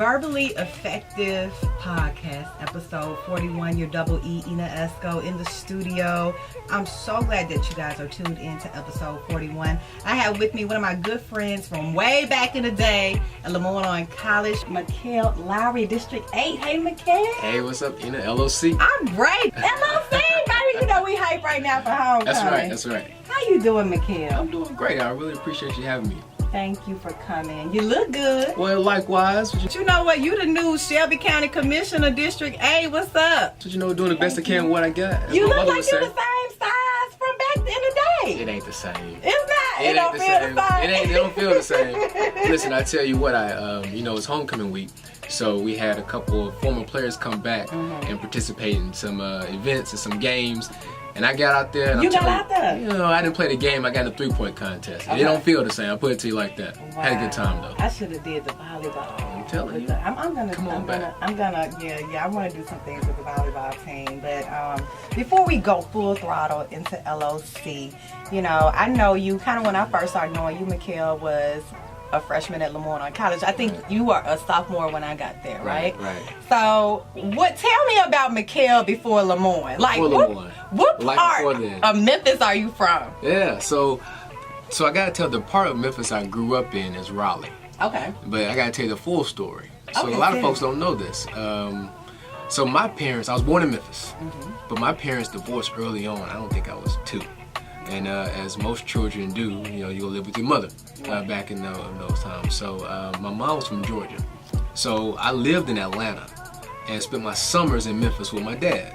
Verbally Effective Podcast, episode 41. Your double E, Ina Esco, in the studio. I'm so glad that you guys are tuned in to episode 41. I have with me one of my good friends from way back in the day at Lemoyne Owen College, Mickell Lowery, District 8. Hey, Mickell. Hey, what's up, Ina? LOC. I'm great. LOC, baby. You know we hype right now for homecoming. That's right. How you doing, Mickell? I'm doing great. I really appreciate you having me. Thank you for coming. You look good. Well, likewise. But you know what? You the new Shelby County Commissioner, District 8. What's up? So you know, doing the best I can with what I got. As you my look mother like would you're say. the same size from back in the day. It ain't the same. It's not. It ain't don't the feel same. the same. It don't feel the same. Listen, I tell you what, it's homecoming week. So we had a couple of former players come back and participate in some events and some games. And I got out there. And you got out there? You know, I didn't play the game. I got in a 3-point contest. Okay. It don't feel the same. I'll put it to you like that. Wow. Had a good time, though. I should have did the volleyball. I'm telling you. I'm gonna I want to do some things with the volleyball team. But before we go full throttle into LOC, you know, I know you kind of when I first started knowing you, Mickell, was a freshman at Lemoyne Owen College. I think you were a sophomore when I got there, right? Right. So, tell me about Mickell before Lemoyne. Like, what part of Memphis are you from? Yeah, so I gotta tell the part of Memphis I grew up in is Raleigh. Okay. But I gotta tell you the full story. So okay, a lot of folks don't know this. So my parents, I was born in Memphis, but my parents divorced early on. I don't think I was 2. And as most children do, you know, you go live with your mother back in those times. So my mom was from Georgia. So I lived in Atlanta and spent my summers in Memphis with my dad.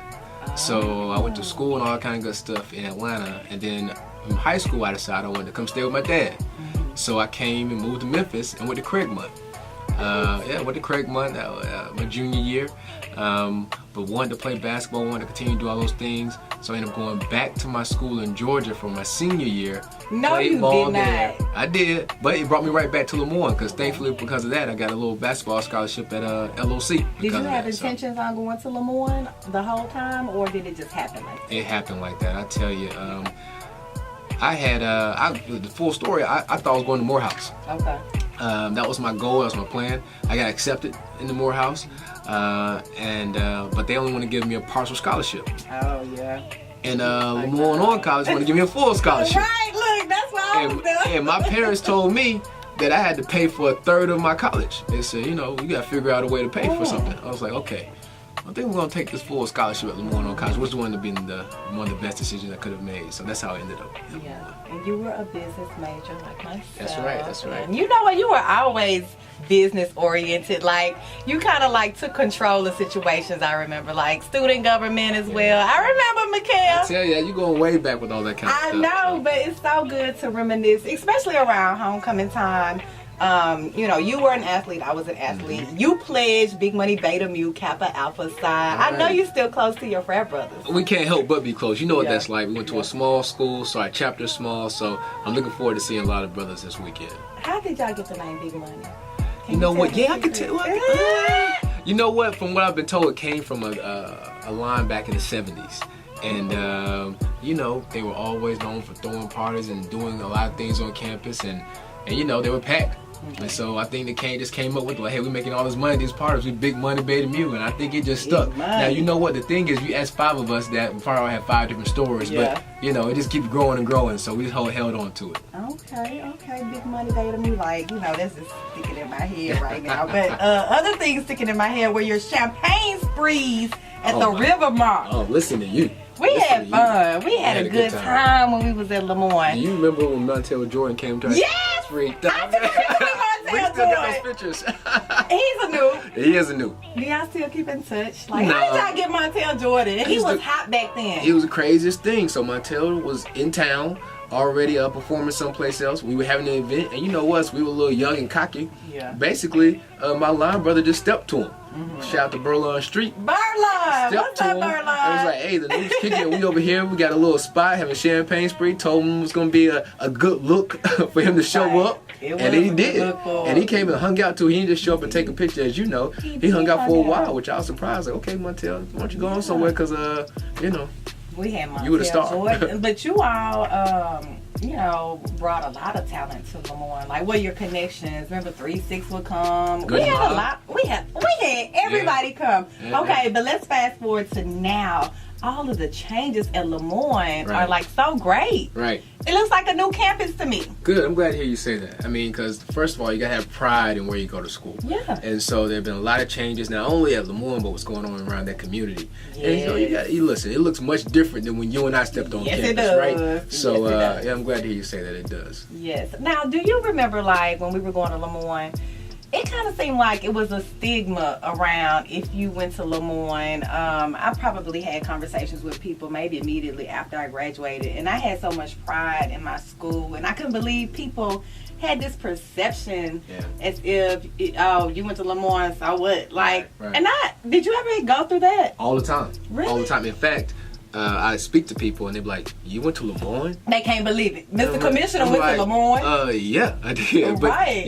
So I went to school and all that kind of good stuff in Atlanta. And then in high school, I decided I wanted to come stay with my dad. So I came and moved to Memphis and went to Craigmont. Went to Craigmont my junior year. But wanted to play basketball, wanted to continue to do all those things. So I ended up going back to my school in Georgia for my senior year. No, you did not. There. I did, but it brought me right back to Lemoyne because thankfully because of that, I got a little basketball scholarship at LOC. Did you have intentions on going to Lemoyne the whole time, or did it just happen like that? It happened like that. I tell you, I had the full story. I thought I was going to Morehouse. Okay. That was my goal. That was my plan. I got accepted in the Morehouse, but they only want to give me a partial scholarship. Oh yeah. And Lemoyne Owen College want to give me a full scholarship. Right. Look, that's what I was doing. And my parents told me that I had to pay for 1/3 of my college. They said, you know, you got to figure out a way to pay for something. I was like, okay. I think we're going to take this full scholarship at Lemoyne Owen College, which would have been one of the best decisions I could have made. So that's how I ended up. Yeah, and you were a business major like myself. That's right. And you know what? You were always business oriented. Like, you kind of like took control of situations, I remember. Like, student government as well. I remember, Mickell. I tell you, you're going way back with all that kind of stuff. I know, but it's so good to reminisce, especially around homecoming time. You know, you were an athlete, I was an athlete. You pledged Big Money Beta Mu Kappa Alpha Psi. I know you're still close to your frat brothers. We can't help but be close. You know what that's like. We went to a small school, so our chapter's small, so I'm looking forward to seeing a lot of brothers this weekend. How did y'all get the name Big Money? You know what? Yeah, I can tell. You know what? From what I've been told, it came from a line back in the 70s. And, you know, they were always known for throwing parties and doing a lot of things on campus. And you know, they were packed. And so I think they just came up with like, hey, we're making all this money, these parties, we Big Money Beta Mu, and I think it just stuck. Now, you know what, the thing is, you asked 5 of us that, we probably all have 5 different stories, but, you know, it just keeps growing and growing, so we just held on to it. Okay, Big Money Beta Mu, like, you know, this is sticking in my head right now, but other things sticking in my head were your champagne sprees at the River Mart. Oh, listen to you. We had fun. We had a good time when we was at Lemoyne. Do you remember when Mickell Jordan came to us? Yes! I took a picture with we Mickell still Jordan. got those pictures. He's a new. He is a new. Do y'all still keep in touch? Like, how did y'all get Mickell Jordan? He was hot back then. It was the craziest thing. So Mickell was in town, already performing someplace else. We were having an event, and you know us, we were a little young and cocky. Yeah. Basically, my line brother just stepped to him. Shout out to Burlon Street. Burlon! What's up, Burlon? I was like, hey, the news kicking. We over here. We got a little spot having champagne spree. Told him it was going to be a good look for him to show up. And then he did. And he came and hung out too. He didn't just show up and take a picture, as you know. He hung out for a while, which I was surprised. Like, okay, Mickell, why don't you go on somewhere? Because, you know, we had Mickell you were the star. Jordan, but you all, brought a lot of talent to Lemoyne. Like, what are your connections? Remember 3-6 would come. Good we had mom. a lot. We had everybody come. Yeah. Okay, but let's fast forward to now. All of the changes at Lemoyne are like so great. Right. It looks like a new campus to me. Good. I'm glad to hear you say that. I mean, because first of all, you gotta have pride in where you go to school. Yeah. And so there have been a lot of changes, not only at Lemoyne, but what's going on around that community. Yes. And you listen. It looks much different than when you and I stepped on Yes, campus, it does. right? So Yes, it does. yeah, I'm glad to hear you say that it does. Yes. Now, do you remember, like, when we were going to Lemoyne, it kind of seemed like it was a stigma around if you went to Lemoyne. I probably had conversations with people maybe immediately after I graduated, and I had so much pride in my school, and I couldn't believe people had this perception as if, you went to Lemoyne, so what? Like, Right. And did you ever go through that? All the time. Really? All the time. In fact, I speak to people and they're like, "You went to Lemoyne?" They can't believe it. Mr. I'm Commissioner like, went to Lemoyne. Yeah, I did. Right.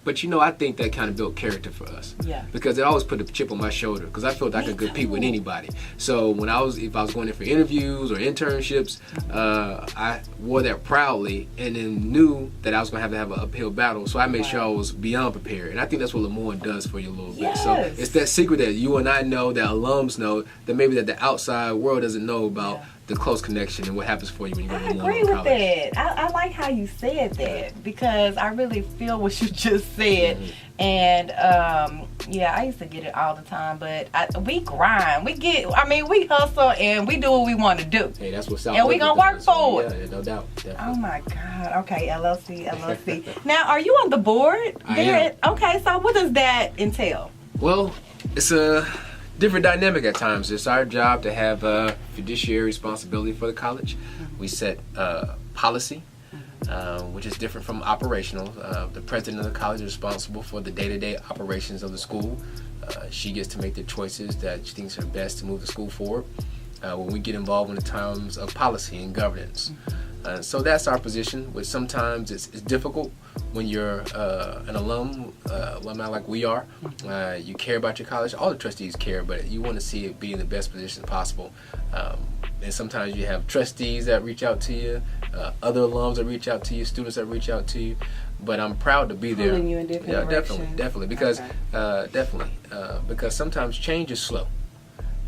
But I think that kind of built character for us. Yeah. Because it always put a chip on my shoulder. Because I felt I could compete with anybody. So if I was going in for interviews or internships, I wore that proudly, and then knew that I was going to have an uphill battle. So I made sure I was beyond prepared. And I think that's what Lemoyne does for you a little bit. So it's that secret that you and I know, that alums know, that maybe that the outside world doesn't know about. The close connection and what happens for you when you go to Lemoyne College. I agree with that. I like how you said that, because I really feel what you just said. And I used to get it all the time, but we grind. We hustle and we do what we want to do. Hey, that's what's out. And we gonna work for it. Yeah, no doubt. Definitely. Oh my God. Okay, LLC. Now, are you on the board? I am. Okay, so what does that entail? Well, it's a different dynamic at times. It's our job to have fiduciary responsibility for the college. We set policy, which is different from operational. The president of the college is responsible for the day-to-day operations of the school. She gets to make the choices that she thinks are best to move the school forward. When we get involved in the terms of policy and governance. So that's our position, which sometimes it's difficult when you're an alumni like we are. You care about your college. All the trustees care, but you want to see it be in the best position possible. And sometimes you have trustees that reach out to you, other alums that reach out to you, students that reach out to you. But I'm proud to be there. Pulling you in different directions. Definitely, because because sometimes change is slow.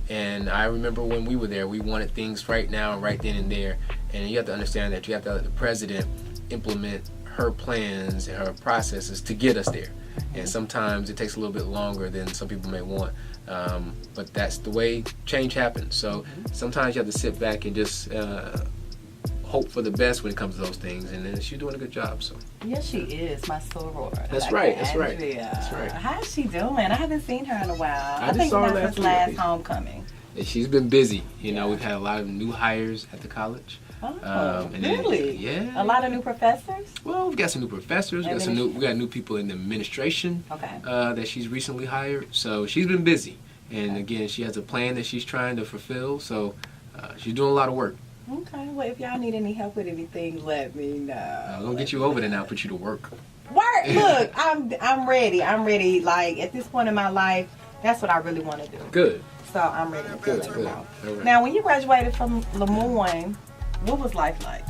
And I remember when we were there, we wanted things right now, right then and there. And you have to understand that you have to let the president implement her plans and her processes to get us there. And sometimes it takes a little bit longer than some people may want. But that's the way change happens. So sometimes you have to sit back and just hope for the best when it comes to those things. And then she's doing a good job. So yes, she is, my soror. That's right. That's right. How is she doing? I haven't seen her in a while. I think saw her that's last homecoming. She's been busy. We've had a lot of new hires at the college. Oh, really? Yeah. A lot of new professors? Well, we've got some new professors. We got new people in the administration that she's recently hired. So she's been busy. And again, she has a plan that she's trying to fulfill. So she's doing a lot of work. Okay. Well, if y'all need any help with anything, let me know. I'm going to get you over there now, put you to work. Work? Look, I'm ready. I'm ready. Like, at this point in my life, that's what I really want to do. Good. So I'm ready to Good. go. Right. Now, when you graduated from Lemoyne, what was life like?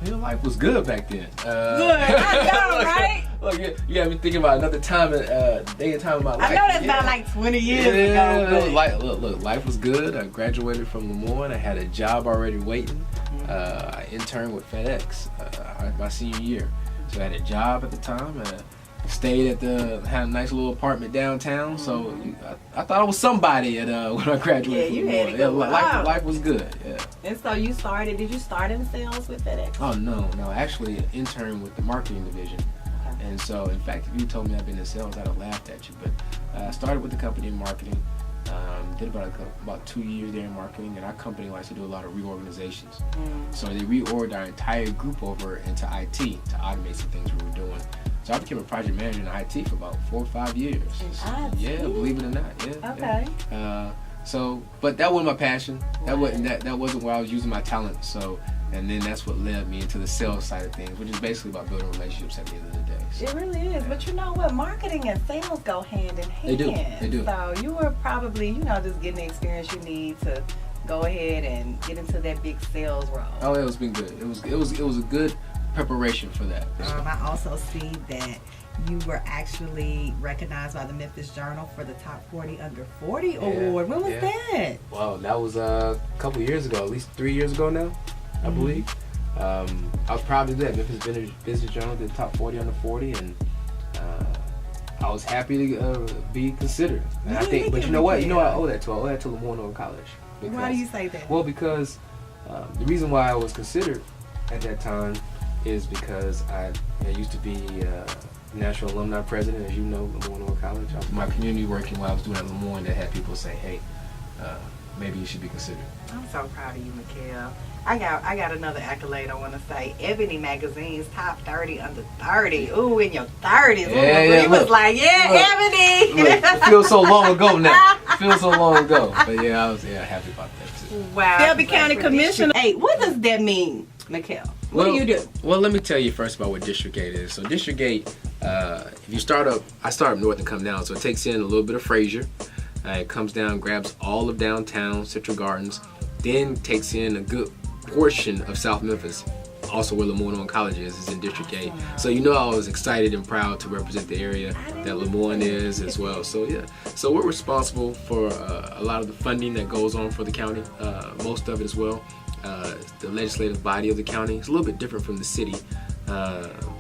Life was good back then. Good. I know, right? Look, you got me thinking about another time, day and time of my life. I know that's about like 20 years ago. Look, life was good. I graduated from Lemoyne. I had a job already waiting. I interned with FedEx my senior year. So I had a job at the time. Stayed had a nice little apartment downtown. So I thought I was somebody when I graduated from Lemoyne. Life was good. Yeah. And so did you start in sales with FedEx? Oh, no. Actually, an intern with the marketing division. Okay. And so, in fact, if you told me I'd been in sales, I'd have laughed at you. But I started with the company in marketing. Did about 2 years there in marketing, and our company likes to do a lot of reorganizations. So they reorged our entire group over into IT to automate some things we were doing. So I became a project manager in IT for about 4 or 5 years. Yeah, believe it or not. Yeah. Okay. Yeah. But that wasn't my passion. That wasn't where I was using my talent. So, and then that's what led me into the sales side of things, which is basically about building relationships at the end of the day. So, it really is. But you know what? Marketing and sales go hand in hand. They do. So you were probably, just getting the experience you need to go ahead and get into that big sales role? Oh, it's been good. It was a good preparation for that. I also see that you were actually recognized by the Memphis Journal for the Top 40 Under 40 award. When was that? Wow, that was a couple years ago, at least 3 years ago now, I believe. I was proud to do that. Memphis Business Journal did Top 40 Under 40, and I was happy to be considered. And I think, but you know what? I owe that to Lemoyne Owen College. Because, why do you say that? Well, because the reason why I was considered at that time is because I used to be National Alumni President, as you know, Lemoyne Owen College. My community working while I was doing at Lemoyne that had people say, hey, maybe you should be considered. I'm so proud of you, Mickell. I got another accolade I want to say. Ebony Magazine's Top 30 Under 30. Ooh, in your 30s. It was like, Ebony. Look, it feels so long ago now. It feels so long ago. But I was happy about that too. Wow. Shelby County Commissioner. Hey, what does that mean, Mickell? What do you do? Well, let me tell you first about what District 8 is. So District 8, if you start up, I start up north and come down. So it takes in a little bit of Fraser. It comes down, grabs all of downtown, Central Gardens, then takes in a good portion of South Memphis, also where Lemoyne Owen College is in District 8. So I was excited and proud to represent the area that Lemoyne is as well. So so we're responsible for a lot of the funding that goes on for the county, most of it as well. The legislative body of the county is a little bit different from the city.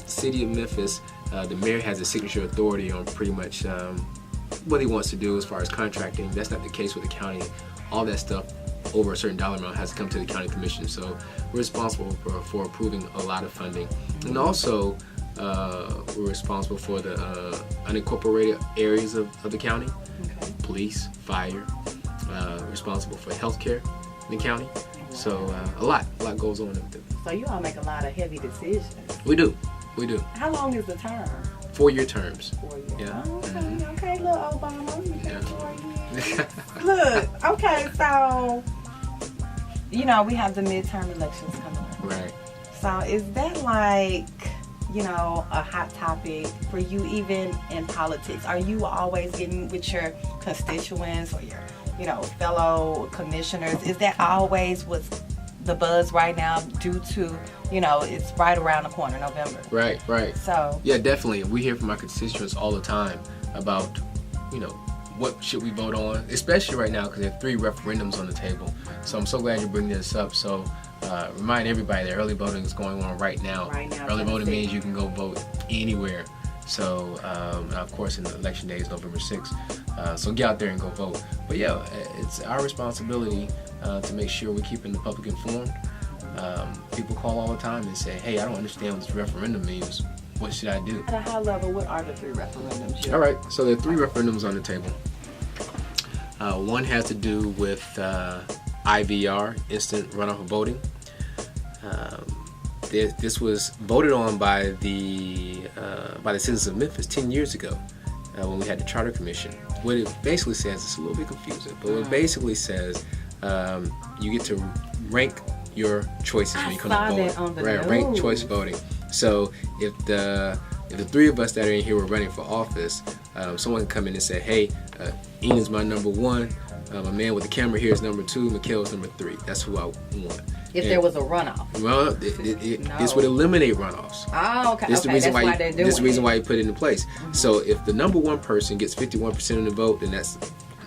City of Memphis, the mayor has a signature authority on pretty much what he wants to do as far as contracting. That's not the case with the county. All that stuff over a certain dollar amount has to come to the county commission. So we're responsible for approving a lot of funding. And also we're responsible for the unincorporated areas of the county. Okay. Police, fire, responsible for healthcare in the county. So a lot goes on with it. So you all make a lot of heavy decisions. We do. How long is the term? 4-year terms. 4 years. Yeah. Oh, okay, little Obama. You got 4 years. Look, okay, so we have the midterm elections coming up. Right. So is that like, a hot topic for you even in politics? Are you always getting with your constituents or your, fellow commissioners? Is that always what's the buzz right now due to, it's right around the corner, November? Right. So. Yeah, definitely. We hear from our constituents all the time about, what should we vote on, especially right now because there are 3 referendums on the table. So I'm so glad you're bringing this up. So remind everybody that early voting is going on right now. Early voting means you can go vote anywhere. So of course, in the election day is November 6th. So get out there and go vote. But it's our responsibility to make sure we're keeping the public informed. People call all the time and say, hey, I don't understand what this referendum means. What should I do? At a high level, what are the 3 referendums? All right, so there are 3 referendums on the table. One has to do with IVR, instant runoff voting. This was voted on by the citizens of Memphis 10 years ago when we had the Charter Commission. What it basically says, it's a little bit confusing, but what it basically says, you get to rank your choices when you come to vote. Right, rank choice voting. So if the 3 of us that are in here were running for office, someone can come in and say, hey, Ian's my number 1, my man with the camera here is number 2, Mickell's number 3. That's who I want. If there was a runoff. Well, this would eliminate runoffs. Oh, okay. This is the reason why you put it into place. Mm-hmm. So if the number 1 person gets 51% of the vote, then that's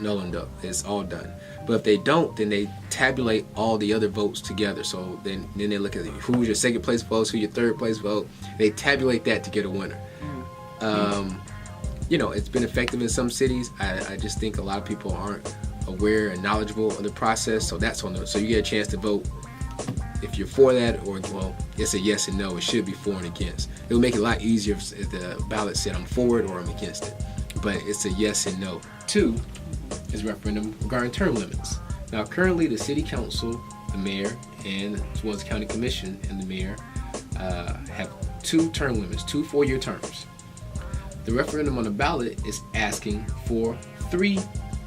null and done. It's all done. But if they don't, then they tabulate all the other votes together. So then they look at who's your second place vote, who's your third place vote. They tabulate that to get a winner. It's been effective in some cities. I just think a lot of people aren't aware and knowledgeable of the process. So that's on so you get a chance to vote if you're for that, or it's a yes and no. It should be for and against. It will make it a lot easier if the ballot said I'm for it or I'm against it. But it's a yes and no. 2 is referendum regarding term limits. Now, currently, the city council, the mayor, and as well as the county commission and the mayor have 2 term limits, 2 4-year terms. The referendum on the ballot is asking for 3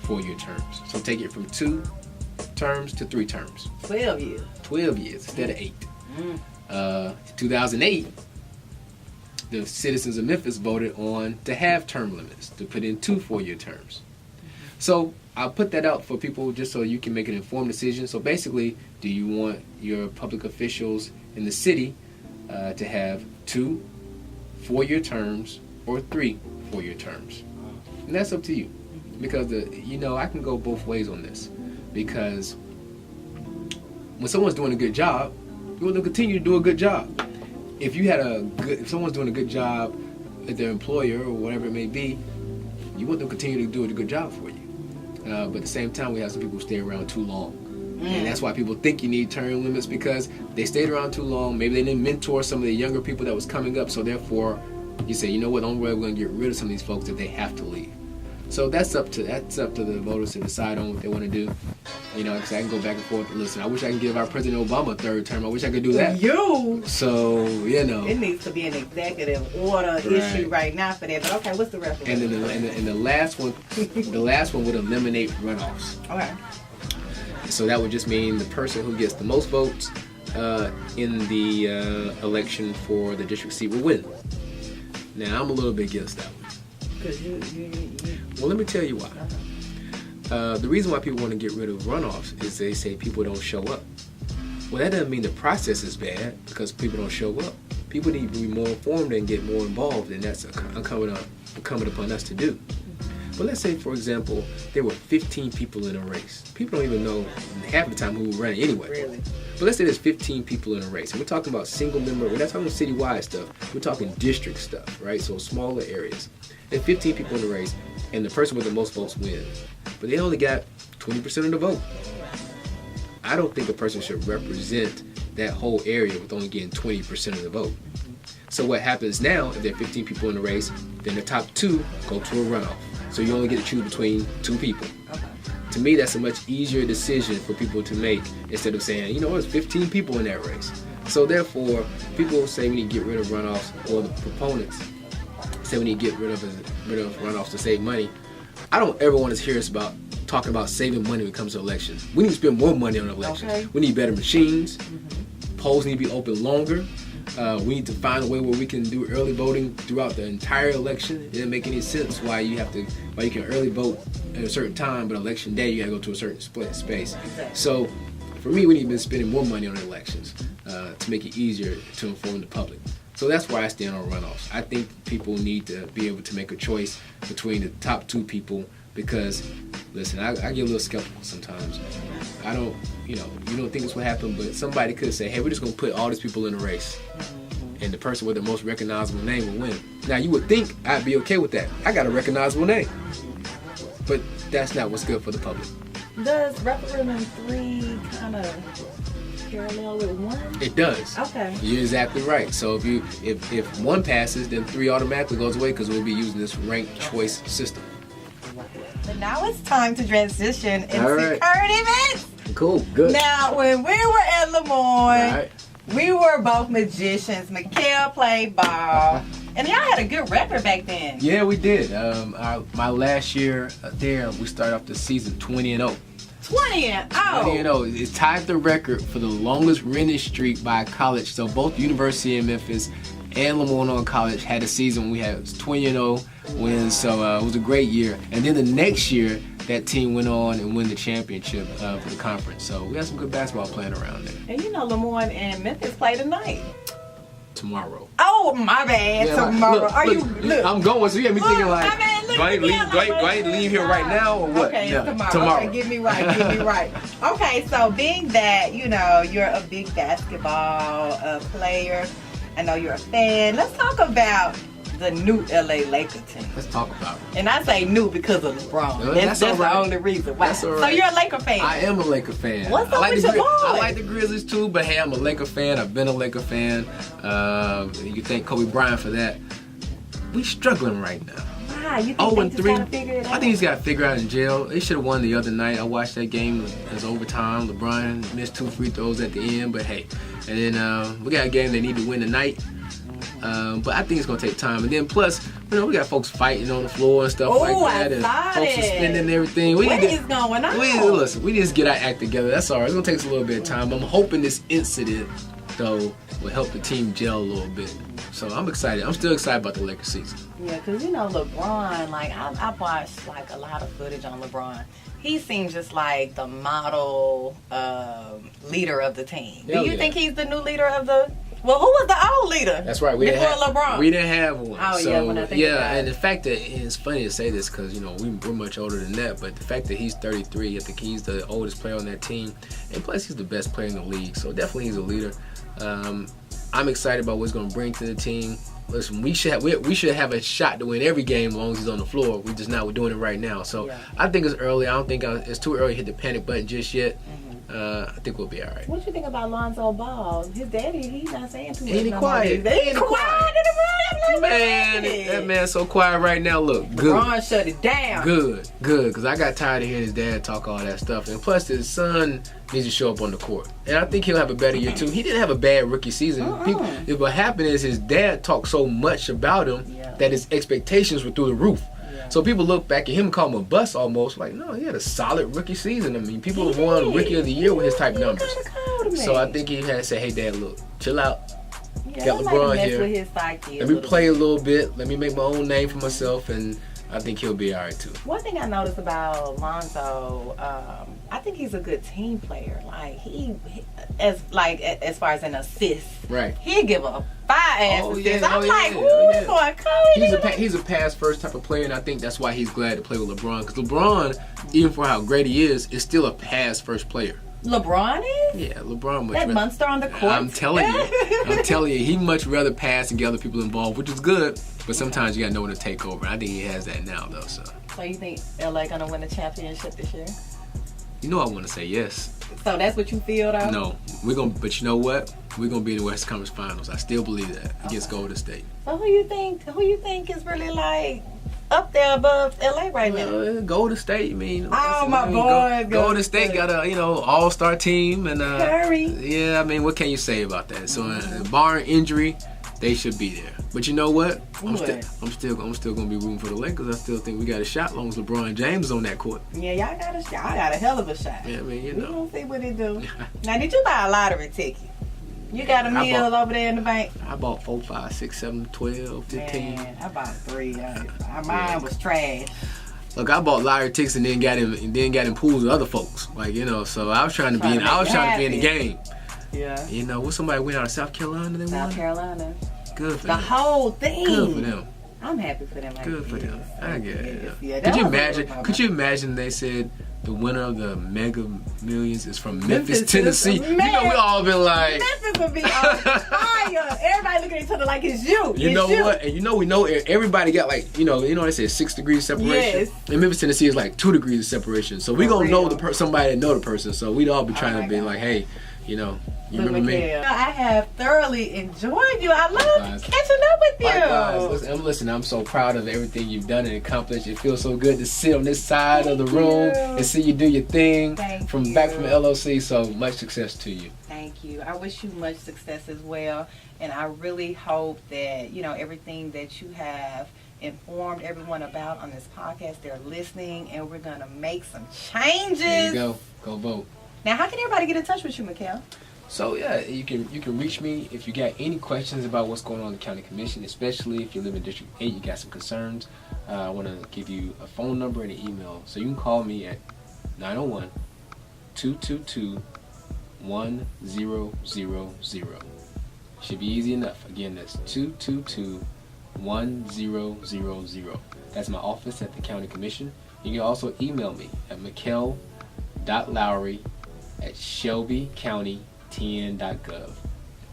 4-year terms. So take it from 2 terms to 3 terms. 12 years. 12 years instead of 8. 2008, the citizens of Memphis voted on to have term limits, to put in 2 4-year terms. So I'll put that out for people just so you can make an informed decision. So basically, do you want your public officials in the city to have 2 4-year terms or 3 4-year terms? And that's up to you. Because, I can go both ways on this. Because when someone's doing a good job, you want them to continue to do a good job. If someone's doing a good job at their employer or whatever it may be, you want them to continue to do a good job for you. But at the same time, we have some people who stay around too long. And that's why people think you need term limits, because they stayed around too long. Maybe they didn't mentor some of the younger people that was coming up. So therefore, you say, you know what, the only way we're going to get rid of some of these folks if they have to leave. So that's up to the voters to decide on what they want to do. Because I can go back and forth. Listen, I wish I could give our President Obama a 3rd term. I wish I could do that. So, It needs to be an executive order issue right now for that. But okay, what's the rest of it? And the last one, would eliminate runoffs. Okay. So that would just mean the person who gets the most votes in the election for the district seat will win. Now, I'm a little bit against that one. Well, let me tell you why. The reason why people want to get rid of runoffs is they say people don't show up. Well, that doesn't mean the process is bad because people don't show up. People need to be more informed and get more involved, and that's incumbent upon us to do. But let's say, for example, there were 15 people in a race. People don't even know half the time who were running anyway. Really? But let's say there's 15 people in a race. And we're talking about single member. We're not talking citywide stuff. We're talking district stuff, right? So smaller areas. There's 15 people in the race, and the person with the most votes wins. But they only got 20% of the vote. I don't think a person should represent that whole area with only getting 20% of the vote. So what happens now, if there are 15 people in the race, then the top 2 go to a runoff. So you only get to choose between 2 people. Okay. To me, that's a much easier decision for people to make instead of saying, there's 15 people in that race. So therefore, people say we need to get rid of runoffs, or the proponents say we need to get rid of runoffs to save money. I don't ever want to hear us talking about saving money when it comes to elections. We need to spend more money on elections. Okay. We need better machines. Polls need to be open longer. We need to find a way where we can do early voting throughout the entire election. It doesn't make any sense why you can early vote at a certain time, but election day you gotta go to a certain space. Exactly. So for me, we need to be spending more money on elections to make it easier to inform the public. So that's why I stand on runoffs. I think people need to be able to make a choice between the top 2 people because, listen, I get a little skeptical sometimes. I don't, you don't think this will happen, but somebody could say, hey, we're just going to put all these people in a race. And the person with the most recognizable name will win. Now, you would think I'd be okay with that. I got a recognizable name. But that's not what's good for the public. Does referendum 3 kind of parallel with 1? It does. Okay. You're exactly right. So if 1 passes, then 3 automatically goes away because we'll be using this ranked choice system. But now it's time to transition into right. current events. Cool. Good. Now, when we were at Lemoyne, Right. we were both magicians. Mickell played ball. And y'all had a good record back then. Yeah, we did. My last year there, we started off the season 20-0. 20-0. 20-0. It tied the record for the longest winning streak by a college. So both University of Memphis and Lemoyne Owen College had a season when we had 20-0 wins. So it was a great year. And then the next year, that team went on and won the championship for the conference. So we had some good basketball playing around there. And Lemoyne and Memphis play tonight. Tomorrow. Oh, my bad. Yeah, tomorrow. Look, I'm going, so you got me thinking like, do I leave here right now or what? Okay, Yeah, tomorrow. Okay, get me right. Okay, so being that, you're a big basketball player, I know you're a fan. Let's talk about the new LA Lakers team. Let's talk about it. And I say new because of LeBron. No, that's all right. the only reason why. That's all right. So you're a Laker fan. I am a Laker fan. What's up with your boy? I like the Grizzlies too, but hey, I'm a Laker fan. I've been a Laker fan. You thank Kobe Bryant for that. We struggling right now. Why? You think they just gotta figure it out? I think he's got to figure out in jail. They should have won the other night. I watched that game as overtime. LeBron missed 2 free throws at the end, but hey. And then we got a game they need to win tonight. But I think it's going to take time. And then plus, we got folks fighting on the floor and stuff like that. And folks suspending and everything. What is going on? Listen, we just get our act together. That's all right. It's going to take us a little bit of time. I'm hoping this incident, though, will help the team gel a little bit So I'm excited. I'm still excited about the Lakers season. Yeah, because LeBron, like I've watched like a lot of footage on LeBron. He seems just like the model leader of the team. Do you think he's the new leader of the? Well, who was the old leader? That's right. LeBron. We didn't have one. Oh, so, yeah, when I think about and it. the fact that it's funny to say this because we're much older than that, but the fact that he's 33, I think he's the oldest player on that team, and plus he's the best player in the league. So definitely he's a leader. I'm excited about what he's going to bring to the team. Listen, we should have a shot to win every game as long as he's on the floor. We're just not doing it right now. So I think it's early. I don't think it's too early to hit the panic button just yet. I think we'll be all right. What you think about Lonzo Ball? His daddy, he's not saying too much. Ain't he quiet? He's quiet in the room. Man, that man's so quiet right now. Look, good. LeBron shut it down. Good. Because I got tired of hearing his dad talk all that stuff. And plus, his son needs to show up on the court. And I think he'll have a better year, too. He didn't have a bad rookie season. What happened is his dad talked so much about him that his expectations were through the roof. So people look back at him and call him a bust almost. Like, no, he had a solid rookie season. I mean, people have won Rookie of the Year with his type numbers. So I think he had to say, hey, Dad, look, chill out. Got LeBron here. With his psyche Let me play a little bit. Let me make my own name for myself, and I think he'll be all right, too. One thing I noticed about Lonzo, I think he's a good team player. Like, as far as an assist. Right. He'll give a fire-ass assist. Boy, he's a pass-first type of player, and I think that's why he's glad to play with LeBron. Because LeBron, even for how great he is still a pass-first player. LeBron is? Yeah, LeBron. That monster on the court? I'm telling you, he much rather pass and get other people involved, which is good. But sometimes you got to know when to take over. I think he has that now, though. So you think LA going to win the championship this year? I want to say yes. So that's what you feel, though? No, but you know what? We're gonna be in the West Conference Finals. I still believe that against Golden State. So who you think is really like up there above LA right now? Golden State. Boy, Golden State got a all-star team and Curry. Yeah, what can you say about that? So barring injury, they should be there. But you know what? I'm still gonna be rooting for the Lakers. I still think we got a shot, as long as LeBron James is on that court. Yeah, y'all got a shot. I got a hell of a shot. Yeah, we gonna see what it do. Now, did you buy a lottery ticket? You got a meal over there in the bank? I bought 4, 5, 6, 7, 12, 15. Man, I bought 3. Mine was trash. Look, I bought lottery tickets and then got in pools with other folks. So I was trying to be in the game. Yeah. What somebody went out of South Carolina? South Carolina. Good for them. them. The whole thing. Good for them. I'm happy for them. Good for them. I get it. Yeah, Could you imagine they said the winner of the Mega Millions is from Memphis, Tennessee? We all been like, Memphis would be on fire. Everybody looking at each other like it's you. What? And we know everybody got they said 6 degrees separation. Yes. And Memphis, Tennessee is like 2 degrees of separation. So we gonna know somebody that know the person. So we'd all be trying to be like, hey, you remember me? I have thoroughly enjoyed you. I love catching up with you. Likewise. I'm so proud of everything you've done and accomplished. It feels so good to sit on this side of the room and see you do your thing back from LOC. So much success to you. Thank you. I wish you much success as well. And I really hope that, everything that you have informed everyone about on this podcast, they're listening, and we're going to make some changes. There you go. Go vote. Now, how can everybody get in touch with you, Mickell? So you can reach me if you got any questions about what's going on in the county commission, especially if you live in District 8, you got some concerns. I want to give you a phone number and an email. So you can call me at 901-222-1000. Should be easy enough. Again, that's 222-1000. That's my office at the county commission. You can also email me at mickell.lowery@shelbycounty10.gov.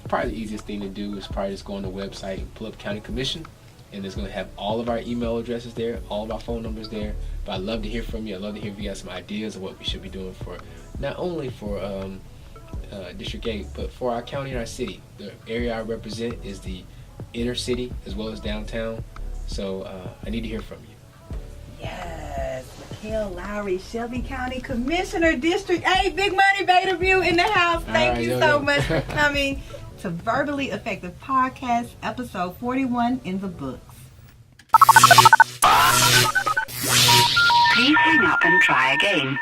Probably the easiest thing to do is probably just go on the website and pull up county commission, and it's going to have all of our email addresses there, all of our phone numbers there. But I'd love to hear from you. I'd love to hear if you got some ideas of what we should be doing for not only for District 8, but for our county and our city. The area I represent is the inner city as well as downtown. So I need to hear from you. Yes, Mickell Lowery, Shelby County Commissioner, District 8, Big Money Beta View in the house. Thank you so much for coming to Verbally Effective Podcast, episode 41 in the books. Please hang up and try again.